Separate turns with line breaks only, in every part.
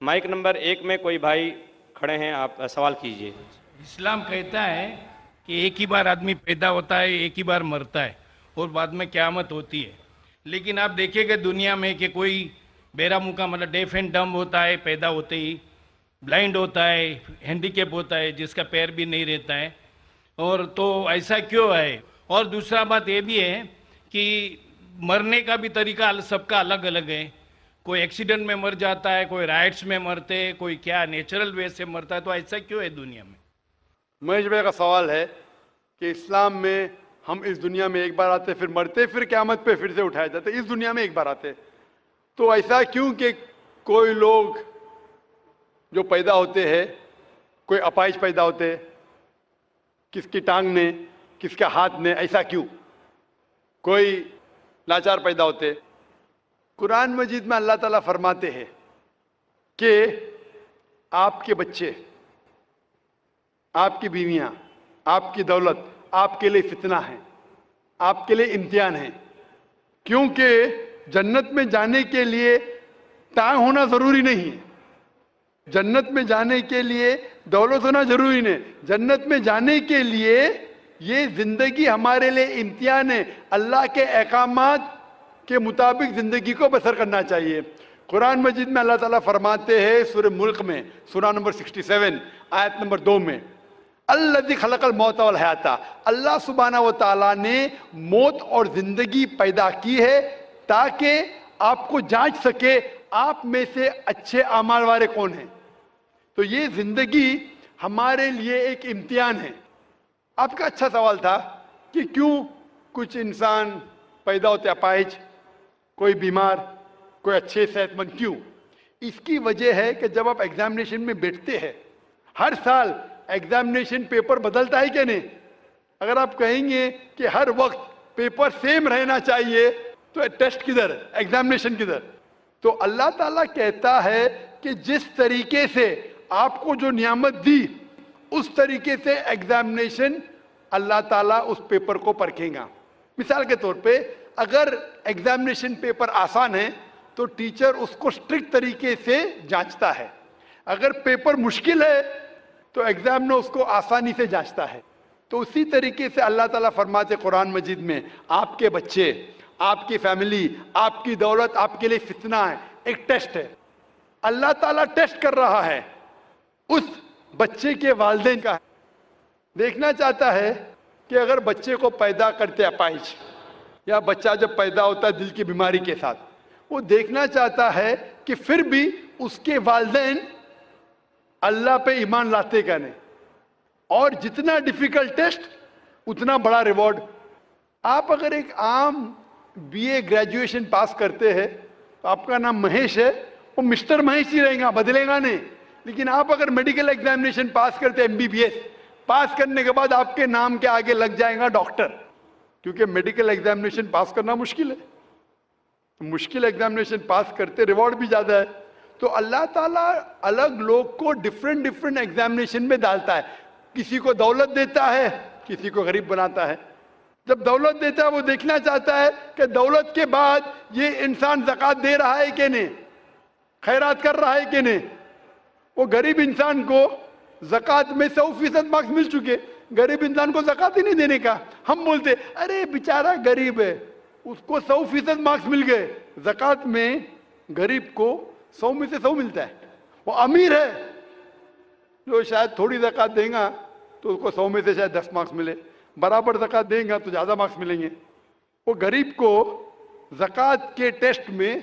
Mic number 1 میں کوئی بھائی کھڑے ہیں، آپ سوال کیجئے۔
اسلام کہتا ہے کہ ایک ہی بار آدمی پیدا ہوتا ہے، ایک ہی بار مرتا ہے اور بعد میں قیامت ہوتی ہے، لیکن آپ دیکھیں کہ دنیا میں کہ کوئی بہرا منہ مطلب ڈیف اینڈ ڈمب ہوتا ہے پیدا ہوتے ہی، بلائنڈ ہوتا ہے، ہینڈیکیپ ہوتا ہے جس کا پیر بھی نہیں رہتا ہے، اور تو ایسا کیوں ہے؟ اور دوسرا بات یہ بھی ہے کہ مرنے کا بھی طریقہ سب کا الگ الگ ہے، کوئی ایکسیڈنٹ میں مر جاتا ہے، کوئی رائٹس میں مرتے، کوئی کیا نیچرل وے سے مرتا ہے، تو ایسا کیوں ہے دنیا میں؟
مہیش بھائی کا سوال ہے کہ اسلام میں ہم اس دنیا میں ایک بار آتے پھر مرتے، پھر قیامت پہ پھر سے اٹھائے جاتے، اس دنیا میں ایک بار آتے، تو ایسا کیوں کہ کوئی لوگ جو پیدا ہوتے ہیں، کوئی اپائش پیدا ہوتے، کس کی ٹانگ نے، کس کا ہاتھ نے، ایسا کیوں؟ کوئی لاچار پیدا ہوتے۔ قرآن مجید میں اللہ تعالیٰ فرماتے ہیں کہ آپ کے بچے، آپ کی بیویاں، آپ کی دولت آپ کے لیے فتنہ ہے، آپ کے لیے امتحان ہے، کیونکہ جنت میں جانے کے لیے ٹانگ ہونا ضروری نہیں ہے، جنت میں جانے کے لیے دولت ہونا ضروری نہیں، جنت میں جانے کے لیے یہ زندگی ہمارے لیے امتحان ہے، اللہ کے احکامات کے مطابق زندگی کو بسر کرنا چاہیے۔ قرآن مجید میں اللہ تعالیٰ فرماتے ہیں سورہ ملک میں، سورہ نمبر 67 آیت نمبر 2 میں، الذی خلق الموت والحیات، اللہ سبحانہ و تعالیٰ نے موت اور زندگی پیدا کی ہے تاکہ آپ کو جانچ سکے آپ میں سے اچھے اعمال والے کون ہیں۔ تو یہ زندگی ہمارے لیے ایک امتحان ہے۔ آپ کا اچھا سوال تھا کہ کیوں کچھ انسان پیدا ہوتے اپاہج، کوئی بیمار، کوئی اچھے صحت مند، کیوں؟ اس کی وجہ ہے کہ جب آپ ایگزامینیشن میں بیٹھتے ہیں، ہر سال ایگزامینیشن پیپر بدلتا ہے کہ نہیں؟ اگر آپ کہیں گے کہ ہر وقت پیپر سیم رہنا چاہیے تو ٹیسٹ کدھر، ایگزامینیشن کدھر؟ تو اللہ تعالیٰ کہتا ہے کہ جس طریقے سے آپ کو جو نعمت دی اس طریقے سے ایگزامینیشن اللہ تعالیٰ اس پیپر کو پرکھیں گا۔ مثال کے طور پہ اگر ایگزامینیشن پیپر آسان ہے تو ٹیچر اس کو اسٹرکٹ طریقے سے جانچتا ہے، اگر پیپر مشکل ہے تو ایگزامنر اس کو آسانی سے جانچتا ہے۔ تو اسی طریقے سے اللہ تعالیٰ فرماتے قرآن مجید میں، آپ کے بچے، آپ کی فیملی، آپ کی دولت آپ کے لیے فتنہ ہے، ایک ٹیسٹ ہے۔ اللہ تعالیٰ ٹیسٹ کر رہا ہے اس بچے کے والدین کا، دیکھنا چاہتا ہے کہ اگر بچے کو پیدا کرتے اپاہج، یا بچہ جب پیدا ہوتا ہے دل کی بیماری کے ساتھ، وہ دیکھنا چاہتا ہے کہ پھر بھی اس کے والدین اللہ پہ ایمان لاتے کا نہیں، اور جتنا ڈیفیکلٹ ٹیسٹ اتنا بڑا ریوارڈ۔ آپ اگر ایک عام BA گریجویشن پاس کرتے ہیں تو آپ کا نام مہیش ہے، وہ مسٹر مہیش ہی رہے گا، بدلے گا نہیں۔ لیکن آپ اگر میڈیکل ایگزامینیشن پاس کرتے MBBS، پاس کرنے کے بعد آپ کے نام کے آگے لگ جائے گا ڈاکٹر، کیونکہ میڈیکل ایگزامینیشن پاس کرنا مشکل ہے، مشکل ایگزامینیشن پاس کرتے ریوارڈ بھی زیادہ ہے۔ تو اللہ تعالیٰ الگ لوگ کو ڈیفرنٹ ایگزامینیشن میں ڈالتا ہے، کسی کو دولت دیتا ہے، کسی کو غریب بناتا ہے۔ جب دولت دیتا ہے وہ دیکھنا چاہتا ہے کہ دولت کے بعد یہ انسان زکوٰۃ دے رہا ہے کہ نہیں، خیرات کر رہا ہے کہ نہیں۔ وہ غریب انسان کو زکوٰۃ میں 100% مارکس مل چکے، غریب انسان کو زکوٰۃ ہی نہیں دینے کا۔ ہم بولتے ارے بیچارہ غریب ہے، اس کو 100% مارکس مل گئے۔ زکوٰۃ میں غریب کو 100 میں سے 100 ملتا ہے، وہ امیر ہے جو شاید تھوڑی زکوٰۃ دے گا تو اس کو 100 میں سے شاید 10 مارکس ملے، برابر زکوٰۃ دیں گا تو زیادہ مارکس ملیں گے۔ وہ غریب کو زکوٰۃ کے ٹیسٹ میں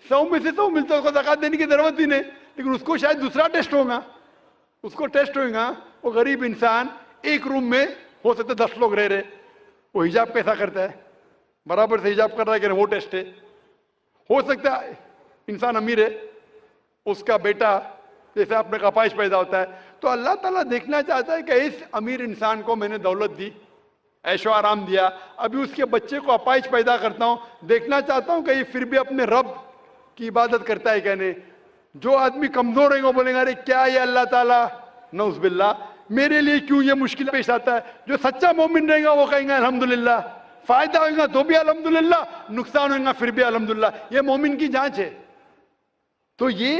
100 میں سے 100 ملتا ہے، اس کو زکوٰۃ دینے کی ضرورت ہی نہیں، لیکن اس کو شاید دوسرا ٹیسٹ ہوگا، اس کو ٹیسٹ ہوگا۔ وہ غریب انسان ایک روم میں ہو سکتا ہے 10 لوگ رہ رہے، وہ حجاب کیسا کرتا ہے، برابر سے حجاب کر رہا ہے کہ وہ ٹیسٹ ہے۔ ہو سکتا ہے انسان امیر ہے، اس کا بیٹا جیسے اپنے اپاہج پیدا ہوتا ہے، تو اللہ تعالیٰ دیکھنا چاہتا ہے کہ اس امیر انسان کو میں نے دولت دی، عیش و آرام دیا، ابھی اس کے بچے کو اپاہج پیدا کرتا ہوں، دیکھنا چاہتا ہوں کہ یہ پھر بھی اپنے رب کی عبادت کرتا ہے کہ نہیں۔ جو آدمی کمزور رہے گا وہ بولیں گا ارے کیا یہ اللہ تعالیٰ، نعوذ باللہ، میرے لیے کیوں یہ مشکل پیش آتا ہے۔ جو سچا مومن رہے گا وہ کہیں گا الحمدللہ، فائدہ ہوئے گا تو بھی الحمدللہ، نقصان ہوئے گا پھر بھی الحمدللہ۔ یہ مومن کی جانچ ہے۔ تو یہ